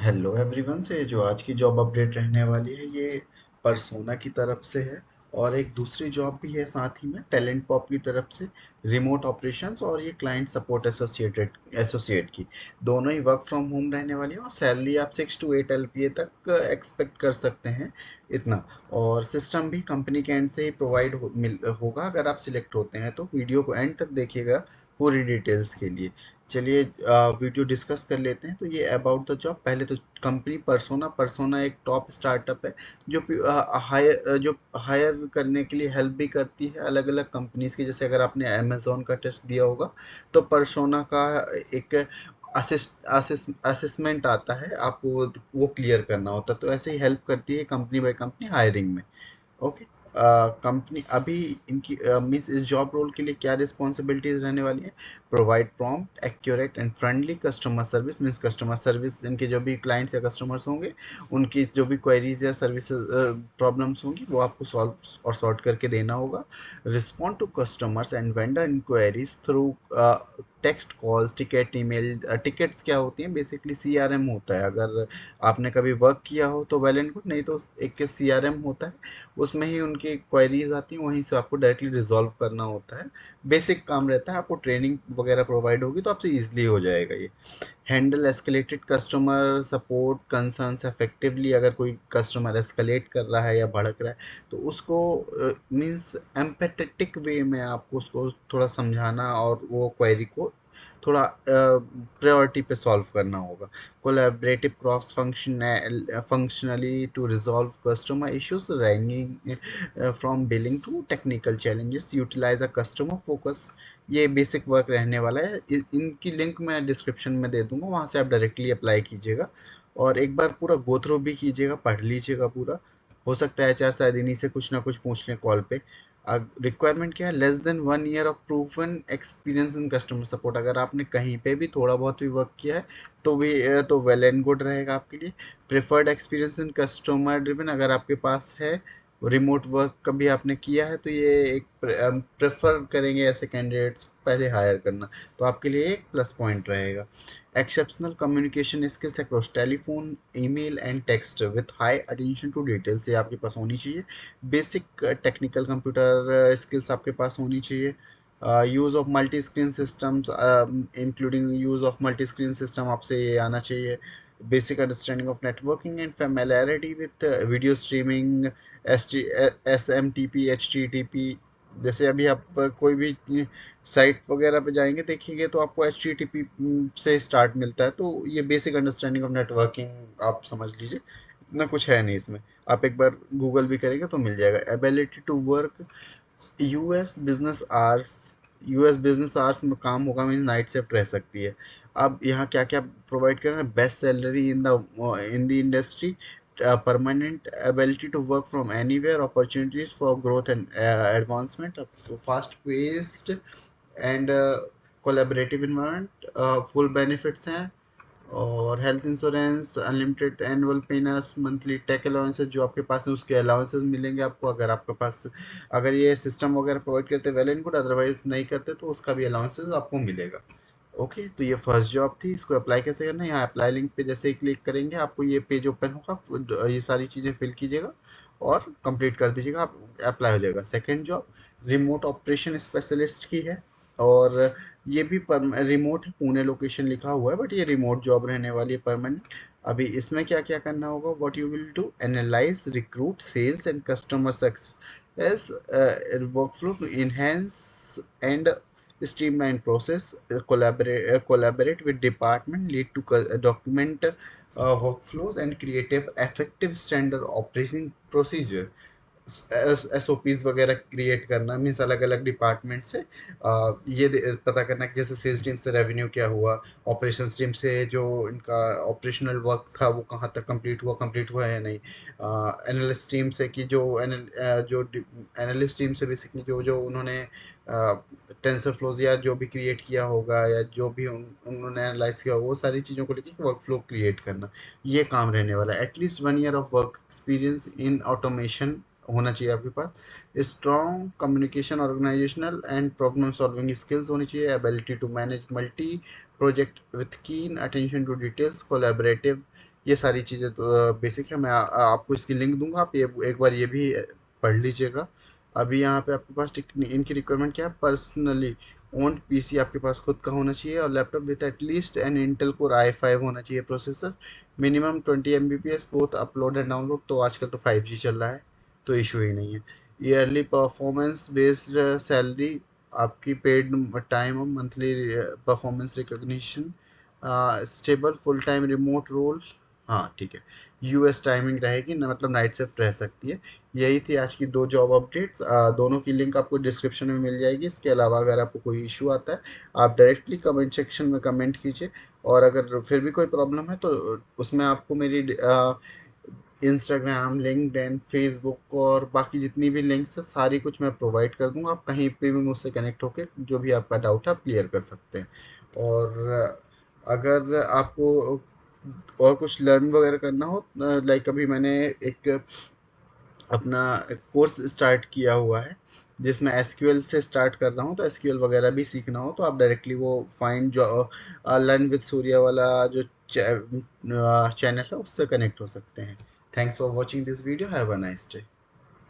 Hello everyone. से जो आज की जॉब अपडेट रहने वाली है ये परसोना की तरफ से है और एक दूसरी जॉब भी है साथ ही में टैलेंट पॉप की तरफ से, रिमोट ऑपरेशंस और ये क्लाइंट सपोर्ट एसोसिएट की। दोनों ही वर्क फ्रॉम होम रहने वाली है और सैलरी आप 6 to 8 LPA तक एक्सपेक्ट कर सकते हैं इतना। और सिस्टम भी कंपनी के एंड से ही प्रोवाइड होगा अगर आप सिलेक्ट होते हैं तो। वीडियो को एंड तक देखिएगा पूरी डिटेल्स के लिए। चलिए वीडियो डिस्कस कर लेते हैं। तो ये अबाउट द जॉब। पहले तो कंपनी परसोना एक टॉप स्टार्टअप है जो हायर करने के लिए हेल्प भी करती है अलग अलग कंपनीज की। जैसे अगर आपने अमेजोन का टेस्ट दिया होगा तो परसोना का एक असेसमेंट आता है, आपको वो क्लियर करना होता है। तो ऐसे ही हेल्प करती है कंपनी बाय कंपनी हायरिंग में। ओके। कंपनी अभी इनकी मीन्स इस जॉब रोल के लिए क्या रिस्पॉन्सिबिलिटीज रहने वाली है। Provide prompt accurate and friendly customer service. Means customer service, इनके जो भी क्लाइंट्स या कस्टमर्स होंगे उनकी जो भी क्वेरीज या सर्विस प्रॉब्लम्स होंगी वो आपको सॉल्व और सॉर्ट करके देना होगा। Respond to customers and vendor inquiries through text calls, ticket, email. Tickets क्या होती हैं, बेसिकली CRM होता है। अगर आपने कभी वर्क किया हो तो वेल एंड गुड, नहीं तो एक CRM होता है, उसमें ही उनकी क्वेरीज आती हैं, वहीं से आपको डायरेक्टली रिजॉल्व करना होता है। बेसिक काम रहता है। आपको ट्रेनिंग वगैरह प्रोवाइड होगी तो आपसे ईजिली हो जाएगा ये। Handle escalated customer support concerns effectively. अगर कोई कस्टमर एस्केलेट कर रहा है या भड़क रहा है तो उसको मींस एम्पैथेटिक वे में आपको उसको थोड़ा समझाना और वो क्वेरी को थोड़ा प्रायोरिटी पे सॉल्व करना होगा। Collaborative cross functionally to resolve customer issues ranging from billing to technical challenges, utilise a customer focus. ये बेसिक वर्क रहने वाला है। इनकी लिंक मैं डिस्क्रिप्शन में दे दूंगा, वहाँ से आप डायरेक्टली अप्लाई कीजिएगा और एक बार पूरा गो थ्रू भी कीजिएगा, पढ़ लीजिएगा पूरा। हो सकता है एचआर शायद इन्हीं से कुछ ना कुछ पूछ लें कॉल पे। रिक्वायरमेंट क्या है, less than 1 year of proven experience in customer support. अगर आपने कहीं पे भी थोड़ा बहुत भी वर्क किया है तो भी तो वेल एंड गुड रहेगा आपके लिए। Preferred experience in customer driven, अगर आपके पास है रिमोट वर्क कभी आपने किया है तो ये एक प्रेफर करेंगे ऐसे कैंडिडेट्स पहले हायर करना, तो आपके लिए एक प्लस पॉइंट रहेगा। Exceptional communication skills across telephone, email and text with high attention to details, ये आपके पास होनी चाहिए। बेसिक टेक्निकल कंप्यूटर स्किल्स आपके पास होनी चाहिए। Use of multi screen systems, including use of multi screen system आपसे ये आना चाहिए। Basic understanding of networking and familiarity with video streaming, SMTP, HTTP। जैसे अभी आप कोई भी साइट वगैरह पे जाएंगे देखेंगे तो आपको HTTP से स्टार्ट मिलता है। तो ये बेसिक अंडरस्टैंडिंग ऑफ नेटवर्किंग आप समझ लीजिए, इतना कुछ है नहीं इसमें। आप एक बार गूगल भी करेंगे तो मिल जाएगा। Ability to work US business hours. US business hours में काम होगा, मीन नाइट शिफ्ट रह सकती है। अब यहाँ क्या क्या प्रोवाइड कर रहे हैं, best salary in the industry, permanent ability to work from anywhere, opportunities for growth and advancement, fast paced and collaborative environment, full benefits हैं और health insurance, unlimited annual pens, monthly tech allowances जो आपके पास है उसके allowances मिलेंगे आपको। अगर आपके पास अगर ये सिस्टम वगैरह प्रोवाइड करते वेल एंड गुड, अदरवाइज नहीं करते तो उसका भी अलाउंसेस आपको मिलेगा। ओके, तो ये फर्स्ट जॉब थी। इसको अप्लाई कैसे करना है, यहाँ अप्लाई लिंक पे जैसे ही क्लिक करेंगे आपको ये पेज ओपन होगा, ये सारी चीज़ें फिल कीजिएगा और कंप्लीट कर दीजिएगा, आप अप्लाई हो जाएगा। Second job remote operation specialist की है और ये भी रिमोट है, पुणे लोकेशन लिखा हुआ है बट ये रिमोट जॉब रहने वाली है, परमानेंट। अभी इसमें क्या क्या करना होगा, what you will do, analyse, recruit, sales and customer success workflow to enhance and streamline process, collaborate with department, lead to document workflows and creative effective standard operating procedure। SOPs वगैरह create करना, means अलग अलग department से ये पता करना कि जैसे सेल्स टीम से रेवेन्यू क्या हुआ, ऑपरेशंस टीम से जो इनका ऑपरेशनल वर्क था वो कहाँ तक कंप्लीट हुआ है नहीं। एनालिस्ट टीम से कि जो एनालिस्ट टीम से बेसिकली जो जो उन्होंने टेंसर फ्लोज या जो भी क्रिएट किया होगा या जो भी उन्होंने एनालाइज किया होगा वो सारी चीज़ों को लेकर वर्क फ्लो क्रिएट करना, ये काम रहने वाला है। At least 1 year of work experience in automation होना चाहिए आपके पास। Strong communication, organisational and problem solving skills होनी चाहिए। Ability to manage multi project with keen attention to details, collaborative. ये सारी चीज़ें तो बेसिक है। मैं आपको इसकी लिंक दूंगा, आप ये एक बार ये भी पढ़ लीजिएगा। अभी यहाँ पे आपके पास इनकी रिक्वायरमेंट क्या है? पर्सनली ओन्ड पीसी आपके पास खुद का होना चाहिए, और laptop with at least N Intel core i5 होना चाहिए processor. Minimum 20 Mbps both upload and download. तो आजकल तो 5G चल रहा है, तो इशू ही नहीं है। ईयरली परफॉर्मेंस बेस्ड सैलरी, आपकी पेड टाइम और monthly performance recognition. Stable full time remote role. हाँ ठीक है। यूएस टाइमिंग रहेगी ना, मतलब नाइट शिफ्ट रह सकती है। यही थी आज की 2 जॉब अपडेट्स। दोनों की लिंक आपको डिस्क्रिप्शन में मिल जाएगी। इसके अलावा अगर आपको कोई इशू आता है, आप डायरेक्टली कमेंट सेक्शन में कमेंट कीजिए। और अगर फिर भी कोई प्रॉब्लम है तो उसमें आपको मेरी इंस्टाग्राम, लिंक्डइन, फेसबुक और बाकी जितनी भी लिंक्स है सारी कुछ मैं प्रोवाइड कर दूंगा। आप कहीं पे भी मुझसे कनेक्ट होकर जो भी आपका डाउट है आप क्लियर कर सकते हैं। और अगर आपको और कुछ लर्न वगैरह करना हो, लाइक अभी मैंने एक अपना कोर्स स्टार्ट किया हुआ है जिसमें एसक्यूएल से स्टार्ट कर रहा हूँ, तो एसक्यूएल वगैरह भी सीखना हो तो आप डायरेक्टली वो फाइंड जो लर्न विद सूर्या वाला जो चैनल है उससे कनेक्ट हो सकते हैं। Thanks for watching this video, have a nice day.